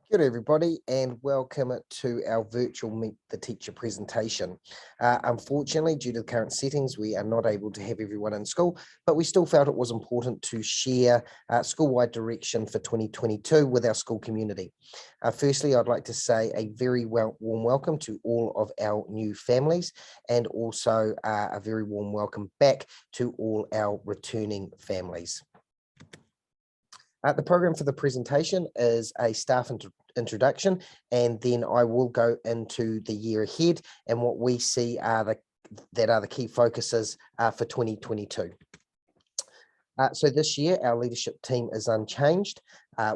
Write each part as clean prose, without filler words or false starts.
Good everybody, and welcome to our virtual Meet the Teacher presentation. Unfortunately, due to the current settings, we are not able to have everyone in school, but we still felt it was important to share school-wide direction for 2022 with our school community. Firstly, I'd like to say a very warm welcome to all of our new families, and also a very warm welcome back to all our returning families. The program for the presentation is a staff introduction, and then I will go into the year ahead and what we see are the key focuses for 2022. So this year, our leadership team is unchanged,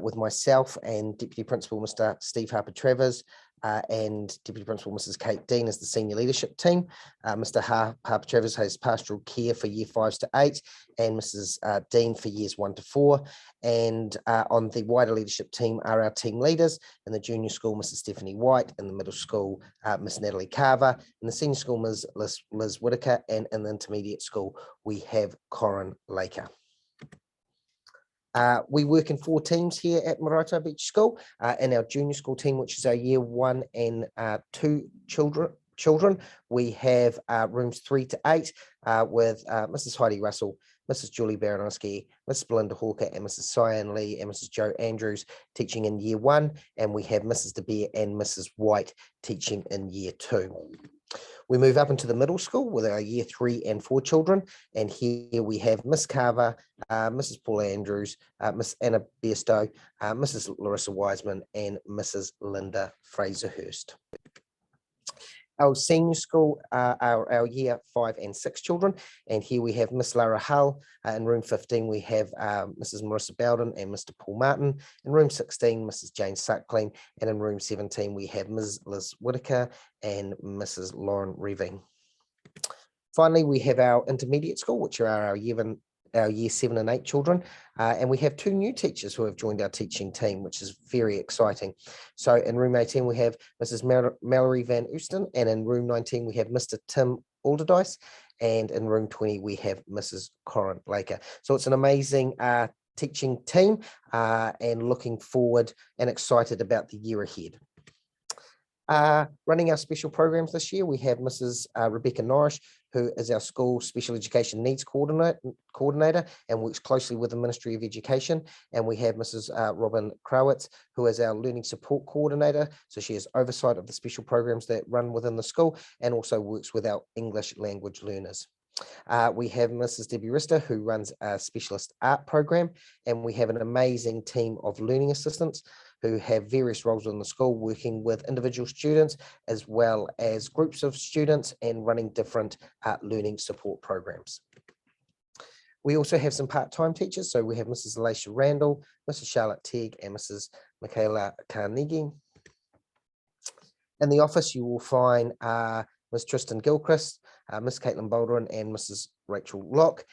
with myself and Deputy Principal Mr. Steve Harper-Travers, and Deputy Principal Mrs. Kate Dean as the senior leadership team. Mr. Harper-Travers has pastoral care for year 5s to 8, and Mrs. Dean for years 1 to 4. And on the wider leadership team are our team leaders. In the junior school, Mrs. Stephanie White; in the middle school, Miss Natalie Carver; in the senior school, Ms. Liz Whitaker; and in the intermediate school, we have Corin Laker. We work in 4 teams here at Maraetai Beach School. In our junior school team, which is our year 1 and 2 children, we have rooms 3 to 8 with Mrs. Heidi Russell, Mrs. Julie Baranowski, Mrs. Belinda Hawker, and Mrs. Cyan Lee, and Mrs. Jo Andrews teaching in year 1, and we have Mrs. DeBeer and Mrs. White teaching in year 2. We move up into the middle school with our year 3 and 4 children, and here we have Miss Carver, Mrs. Paula Andrews, Miss Anna Bairstow, Mrs. Larissa Wiseman, and Mrs. Linda Fraser-Hurst. Our senior school are our year 5 and 6 children, and here we have Miss Lara Hull. In room 15, we have Mrs. Marissa Bowden and Mr. Paul Martin. In room 16, Mrs. Jane Suckling, and in room 17, we have Ms. Liz Whitaker and Mrs. Lauren Reving. Finally, we have our intermediate school, which are our year 7 and 8 children, and we have 2 new teachers who have joined our teaching team, which is very exciting. So in room 18 we have Mrs. Mallory Van Oosten, and in room 19 we have Mr. Tim Alderdice, and in room 20 we have Mrs. Corin Laker. So it's an amazing teaching team, and looking forward and excited about the year ahead. Running our special programs this year, we have Mrs. Rebecca Norrish, who is our school special education needs coordinator and works closely with the Ministry of Education. And we have Mrs. Robin Krawitz, who is our learning support coordinator. So she has oversight of the special programs that run within the school and also works with our English language learners. We have Mrs. Debbie Rister, who runs a specialist art program, and we have an amazing team of learning assistants who have various roles in the school, working with individual students as well as groups of students and running different learning support programs. We also have some part-time teachers. So we have Mrs. Alicia Randall, Mrs. Charlotte Teague, and Mrs. Michaela Carnegie. In the office, you will find Ms. Tristan Gilchrist, Ms. Caitlin Baldwin, and Mrs. Rachel Locke.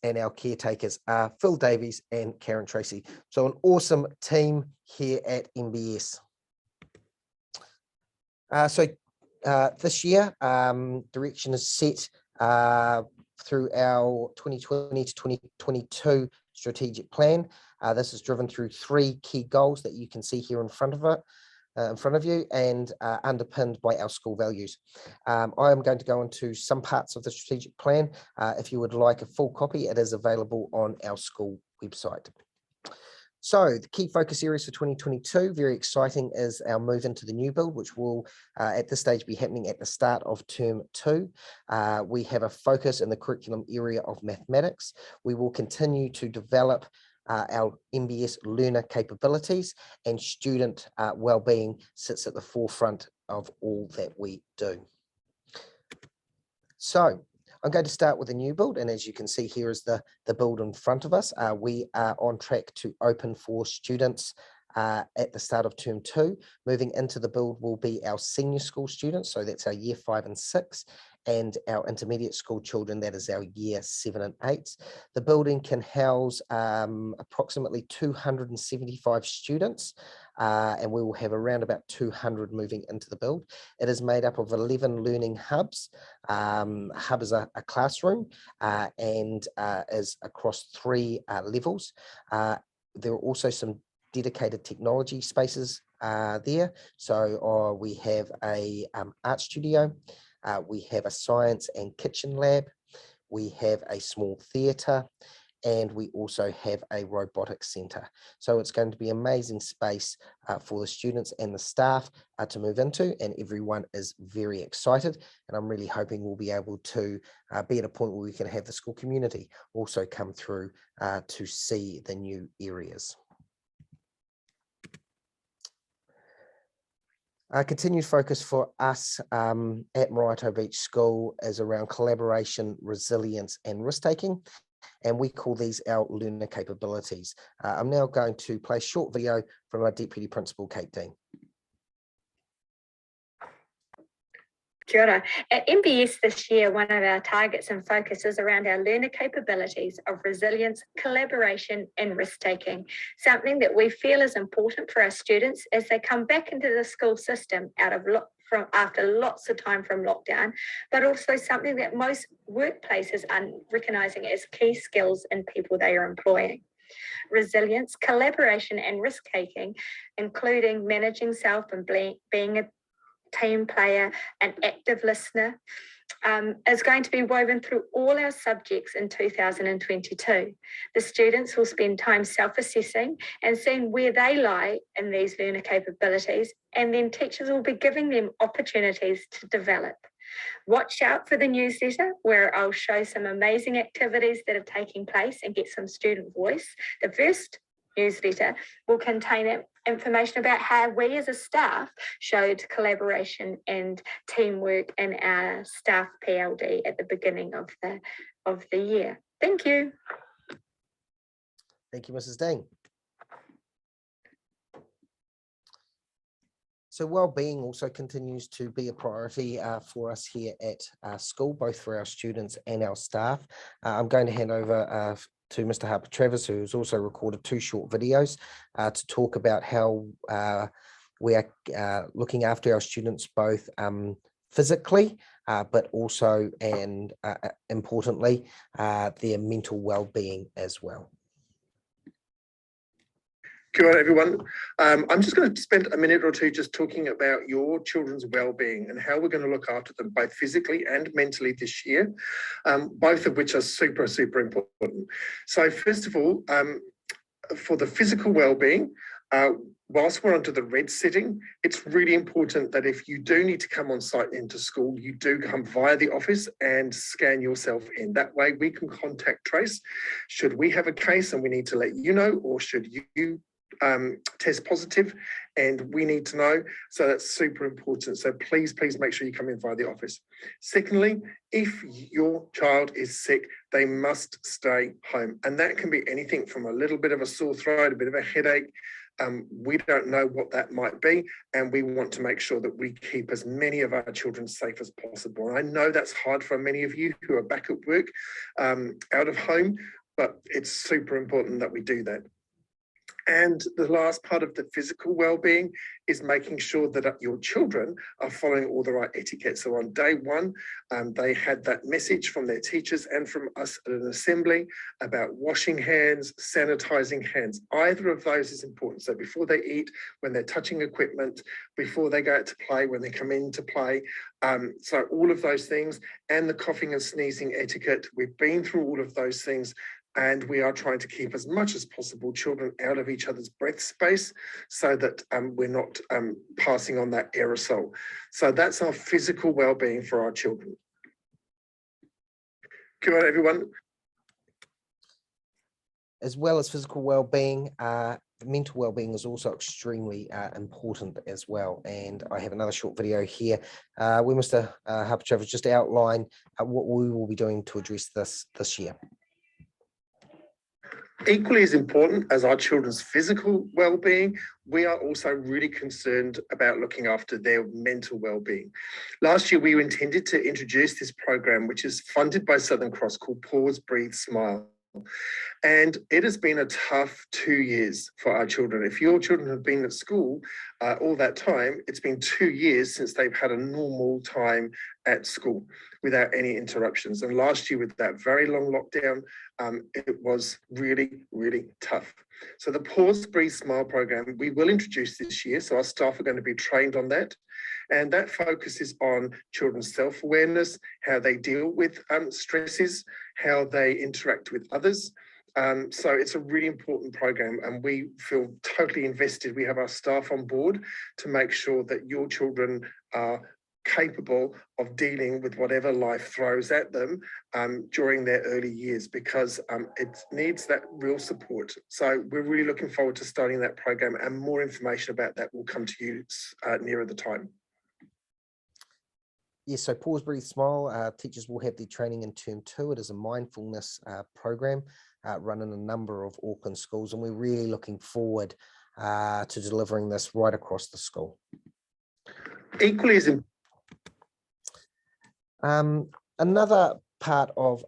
And our caretakers are Phil Davies and Karen Tracy. So an awesome team here at MBS. This year, direction is set through our 2020 to 2022 strategic plan. This is driven through 3 key goals that you can see here in front of you, and underpinned by our school values. I am going to go into some parts of the strategic plan. If you would like a full copy, it is available on our school website. So the key focus areas for 2022, very exciting, is our move into the new build, which will at this stage be happening at the start of term 2. We have a focus in the curriculum area of mathematics. We will continue to develop our MBS learner capabilities, and student well-being sits at the forefront of all that we do. So I'm going to start with a new build, and as you can see here is the build in front of us. We are on track to open for students at the start of term 2. Moving into the build will be our senior school students, so that's our year 5 and 6, and our intermediate school children, that is our year 7 and 8. The building can house approximately 275 students, and we will have around about 200 moving into the build. It is made up of 11 learning hubs. A hub is a classroom and is across 3 levels. There are also some dedicated technology spaces there. So we have a art studio, we have a science and kitchen lab, we have a small theatre, and we also have a robotics centre. So it's going to be amazing space for the students and the staff to move into, and everyone is very excited. And I'm really hoping we'll be able to be at a point where we can have the school community also come through to see the new areas. Continued focus for us at Maraetai Beach School is around collaboration, resilience, and risk-taking, and we call these our learner capabilities. I'm now going to play a short video from our Deputy Principal, Kate Dean. Kia ora. At MBS this year, one of our targets and focus is around our learner capabilities of resilience, collaboration, and risk-taking, something that we feel is important for our students as they come back into the school system after lots of time from lockdown, but also something that most workplaces are recognising as key skills in people they are employing. Resilience, collaboration, and risk-taking, including managing self and being a team player, an active listener, is going to be woven through all our subjects in 2022. The students will spend time self-assessing and seeing where they lie in these learner capabilities, and then teachers will be giving them opportunities to develop. Watch out for the newsletter, where I'll show some amazing activities that are taking place and get some student voice. The first newsletter will contain information about how we as a staff showed collaboration and teamwork in our staff PLD at the beginning of the year. Thank you. Thank you, Mrs. Dean. So wellbeing also continues to be a priority for us here at school, both for our students and our staff. I'm going to hand over to Mr. Harper-Travers, who's also recorded 2 short videos to talk about how we are looking after our students both physically, but also and importantly, their mental well-being as well. Kia ora, everyone. I'm just going to spend a minute or two just talking about your children's well-being and how we're going to look after them both physically and mentally this year, both of which are super, super important. So first of all, for the physical well-being, whilst we're onto the red setting, it's really important that if you do need to come on site into school, you do come via the office and scan yourself in. That way we can contact trace. Should we have a case and we need to let you know, or should you test positive and we need to know, so that's super important. So please make sure you come in via the office. Secondly, if your child is sick, they must stay home, and that can be anything from a little bit of a sore throat, a bit of a headache. We don't know what that might be, and we want to make sure that we keep as many of our children safe as possible. And I know that's hard for many of you who are back at work, out of home, but it's super important that we do that. And the last part of the physical well-being is making sure that your children are following all the right etiquette. So on day one, they had that message from their teachers and from us at an assembly about washing hands, sanitizing hands. Either of those is important. So before they eat, when they're touching equipment, before they go out to play, when they come in to play. So all of those things, and the coughing and sneezing etiquette, we've been through all of those things. And we are trying to keep as much as possible children out of each other's breath space so that we're not passing on that aerosol. So that's our physical well-being for our children. Come on, everyone. As well as physical well-being, mental well-being is also extremely important as well. And I have another short video here where Mr. Harper-Travers just outline what we will be doing to address this year. Equally as important as our children's physical well-being, we are also really concerned about looking after their mental well-being. Last year, we intended to introduce this program, which is funded by Southern Cross, called Pause, Breathe, Smile. And it has been a tough 2 years for our children. If your children have been at school all that time, it's been 2 years since they've had a normal time at school without any interruptions. And last year with that very long lockdown, it was really, really tough. So the Pause, Breathe, Smile program, we will introduce this year. So our staff are going to be trained on that. And that focuses on children's self-awareness, how they deal with stresses, how they interact with others. So it's a really important program, and we feel totally invested. We have our staff on board to make sure that your children are capable of dealing with whatever life throws at them during their early years, because it needs that real support. So we're really looking forward to starting that program, and more information about that will come to you nearer the time. Yes, so Pause, Breathe, Smile, teachers will have their training in term 2. It is a mindfulness program run in a number of Auckland schools, and we're really looking forward to delivering this right across the school. Equally as another part of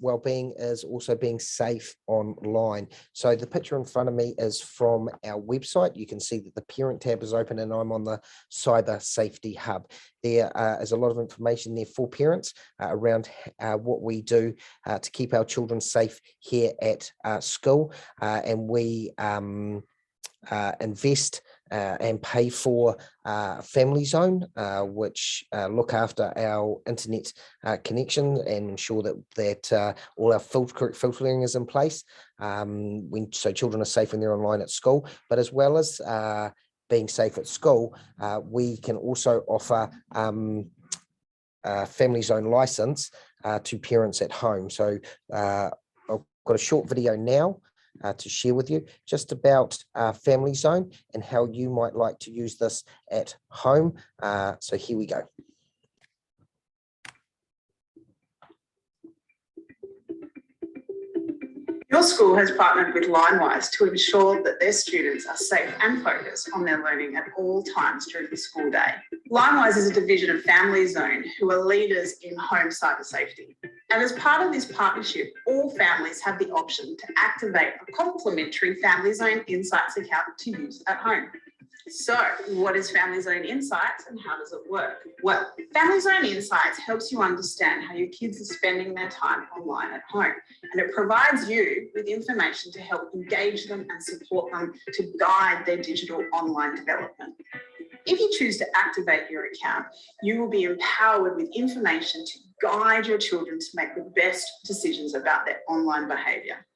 wellbeing is also being safe online. So the picture in front of me is from our website. You can see that the parent tab is open, and I'm on the Cyber Safety Hub. There is a lot of information there for parents around what we do to keep our children safe here at school, and we invest and pay for Family Zone, which look after our internet connection and ensure that all our filtering is in place, so children are safe when they're online at school. But as well as being safe at school, we can also offer Family Zone license to parents at home. So I've got a short video now to share with you just about Family Zone and how you might like to use this at home. So here we go. Your school has partnered with Linewise to ensure that their students are safe and focused on their learning at all times during the school day. Linewise is a division of Family Zone, who are leaders in home cyber safety. And as part of this partnership, all families have the option to activate a complimentary Family Zone Insights account to use at home. So what is Family Zone Insights and how does it work? Well, Family Zone Insights helps you understand how your kids are spending their time online at home, and it provides you with information to help engage them and support them to guide their digital online development. If you choose to activate your account, you will be empowered with information to guide your children to make the best decisions about their online behaviour.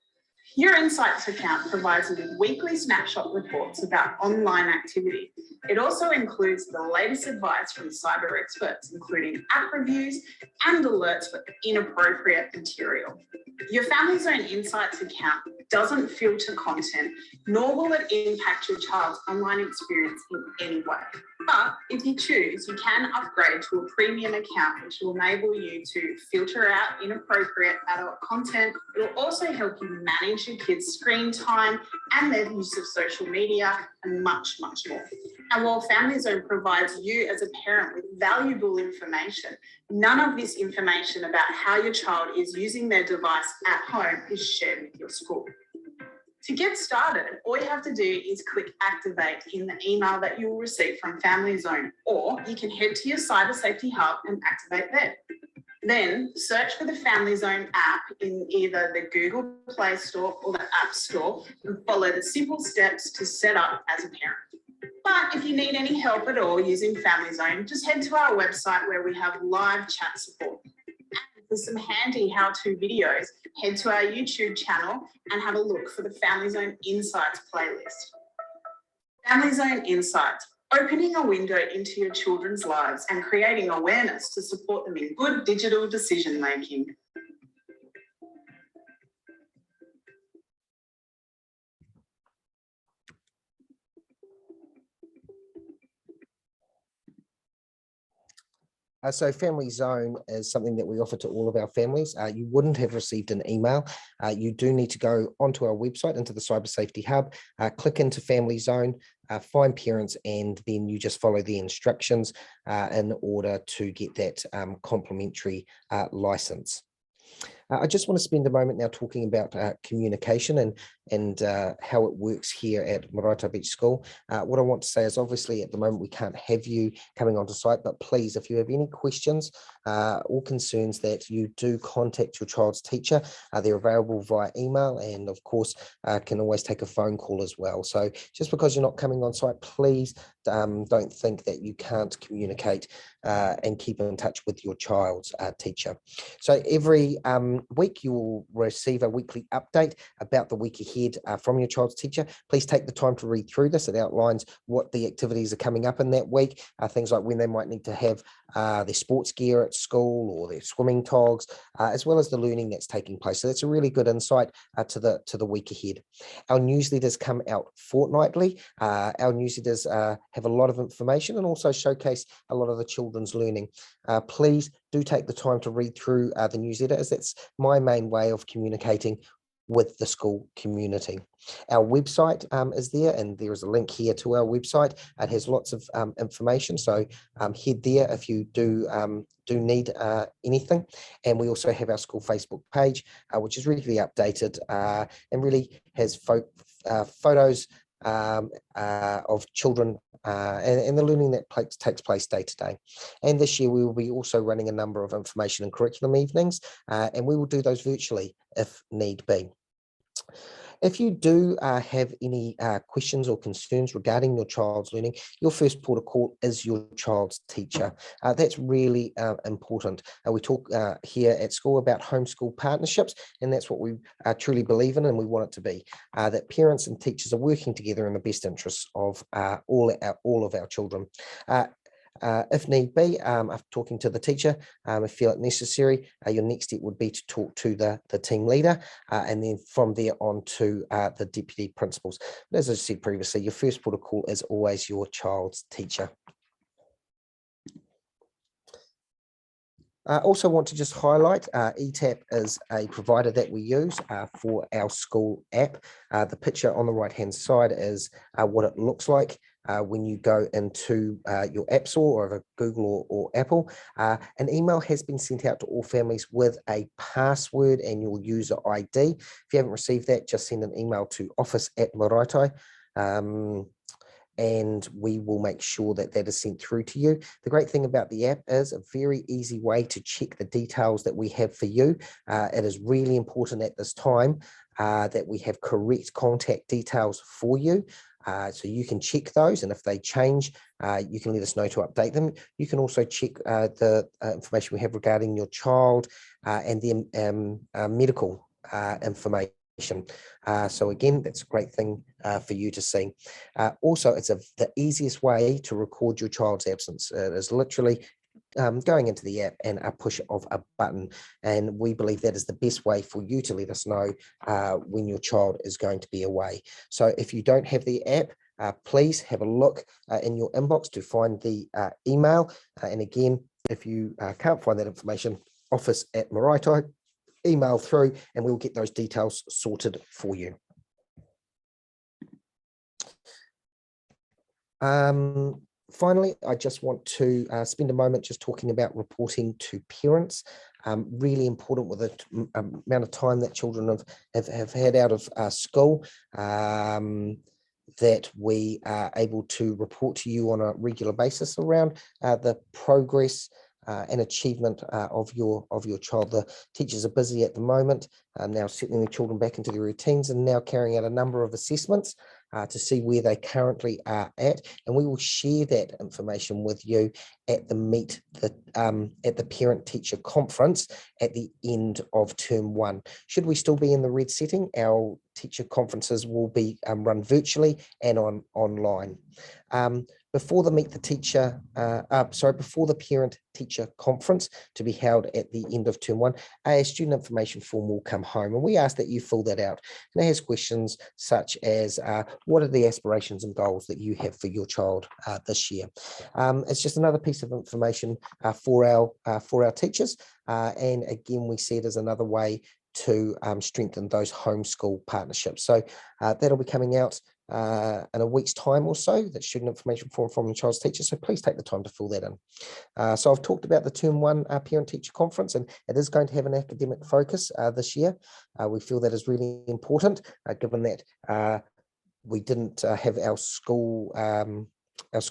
Your Insights account provides you with weekly snapshot reports about online activity. It also includes the latest advice from cyber experts, including app reviews and alerts for inappropriate material. Your Family Zone Insights account doesn't filter content, nor will it impact your child's online experience in any way. But if you choose, you can upgrade to a premium account, which will enable you to filter out inappropriate adult content. It will also help you manage your kids' screen time and their use of social media and much, much more. And while Family Zone provides you as a parent with valuable information, none of this information about how your child is using their device at home is shared with your school. To get started, all you have to do is click activate in the email that you will receive from Family Zone, or you can head to your Cyber Safety Hub and activate there. Then search for the Family Zone app in either the Google Play Store or the App Store and follow the simple steps to set up as a parent. But if you need any help at all using Family Zone, just head to our website where we have live chat support. And for some handy how-to videos, head to our YouTube channel and have a look for the Family Zone Insights playlist. Family Zone Insights, opening a window into your children's lives and creating awareness to support them in good digital decision making. So Family Zone is something that we offer to all of our families. You wouldn't have received an email. You do need to go onto our website, into the Cyber Safety Hub, click into Family Zone, find parents, and then you just follow the instructions in order to get that complimentary license. I just want to spend a moment now talking about communication and how it works here at Maraetai Beach School. What I want to say is obviously at the moment we can't have you coming onto site, but please, if you have any questions or concerns, that you do contact your child's teacher. They're available via email, and of course can always take a phone call as well. So just because you're not coming on site, please don't think that you can't communicate and keep in touch with your child's teacher. So every week you will receive a weekly update about the week ahead from your child's teacher. Please take the time to read through this. It outlines what the activities are coming up in that week, things like when they might need to have their sports gear at school or their swimming togs, as well as the learning that's taking place. So that's a really good insight to the week ahead. Our newsletters come out fortnightly. Our newsletters have a lot of information and also showcase a lot of the children's learning. Please do take the time to read through the newsletter, as that's my main way of communicating with the school community. Our website is there, and there is a link here to our website. It has lots of information, so head there if you do need anything. And we also have our school Facebook page, which is regularly updated and really has photos of children and the learning that takes place day to day. And this year we will be also running a number of information and curriculum evenings, and we will do those virtually if need be. If you do have any questions or concerns regarding your child's learning, your first port of call is your child's teacher. That's really important. We talk here at school about homeschool partnerships, and that's what we truly believe in and we want it to be, that parents and teachers are working together in the best interests of all of our children. If need be, after talking to the teacher, if you feel it necessary, your next step would be to talk to the team leader, and then from there on to the deputy principals. But as I said previously, your first port of call is always your child's teacher. I also want to just highlight ETAP is a provider that we use for our school app. The picture on the right hand side is what it looks like when you go into your app store, or either Google or Apple. An email has been sent out to all families with a password and your user ID. If you haven't received that, just send an email to office@Maraetai. And we will make sure that that is sent through to you. The great thing about the app is a very easy way to check the details that we have for you. It is really important at this time that we have correct contact details for you. So you can check those, and if they change, you can let us know to update them. You can also check the information we have regarding your child and the medical information. So again, that's a great thing for you to see. Also, it's the easiest way to record your child's absence. It is literally going into the app and a push of a button, and we believe that is the best way for you to let us know when your child is going to be away. So if you don't have the app, please have a look in your inbox to find the email, and again, if you can't find that information, office@Maraetai, email through and we'll get those details sorted for you. Finally, I just want to spend a moment just talking about reporting to parents. Really important with the amount of time that children have had out of school, that we are able to report to you on a regular basis around the progress and achievement of your child. The teachers are busy at the moment, now settling the children back into their routines and now carrying out a number of assessments to see where they currently are at, and we will share that information with you at the parent teacher conference at the end of term 1. Should we still be in the red setting, our teacher conferences will be run virtually and online. Before the before the parent teacher conference to be held at the end of term 1, a student information form will come home, and we ask that you fill that out. And it has questions such as what are the aspirations and goals that you have for your child this year. It's just another piece of information for our teachers, and again, we see it as another way to strengthen those homeschool partnerships. So that'll be coming out in a week's time or so. That's student information form from the child's teacher. So please take the time to fill that in. So I've talked about the Term 1 Parent-Teacher Conference, and it is going to have an academic focus this year. We feel that is really important, given that we didn't have our school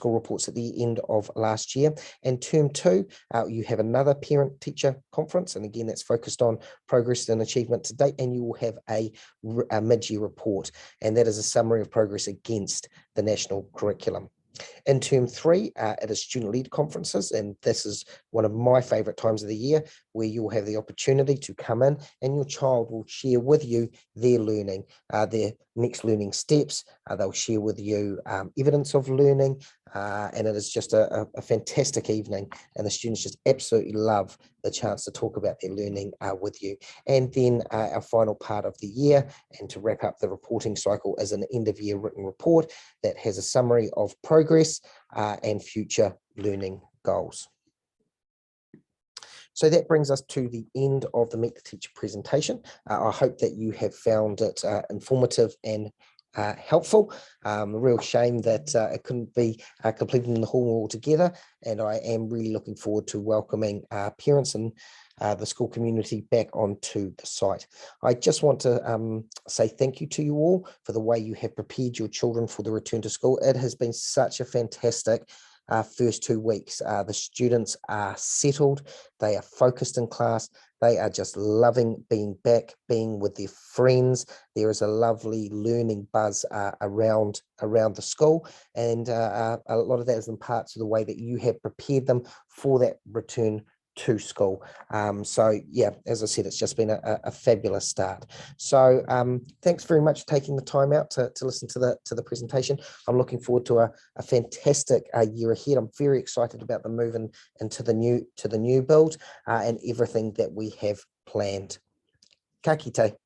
reports at the end of last year. And Term 2, you have another parent-teacher conference, and again, that's focused on progress and achievement to date, and you will have a mid-year report, and that is a summary of progress against the national curriculum. In Term 3, it is student-led conferences, and this is one of my favourite times of the year, where you'll have the opportunity to come in and your child will share with you their learning, their next learning steps. They'll share with you evidence of learning, and it is just a fantastic evening, and the students just absolutely love the chance to talk about their learning with you. And then our final part of the year, and to wrap up the reporting cycle, is an end-of-year written report that has a summary of progress and future learning goals. So that brings us to the end of the Meet the Teacher presentation. I hope that you have found it informative and helpful. A real shame that it couldn't be completed in the hall altogether, and I am really looking forward to welcoming parents and the school community back onto the site. I just want to say thank you to you all for the way you have prepared your children for the return to school. It has been such a fantastic first 2 weeks. The students are settled, they are focused in class, they are just loving being back, being with their friends. There is a lovely learning buzz around the school, and a lot of that is in part to the way that you have prepared them for that return to school. So yeah, as I said, it's just been a fabulous start. So thanks very much for taking the time out to listen to the presentation. I'm looking forward to a fantastic year ahead. I'm very excited about the move into the new build and everything that we have planned. Ka kite.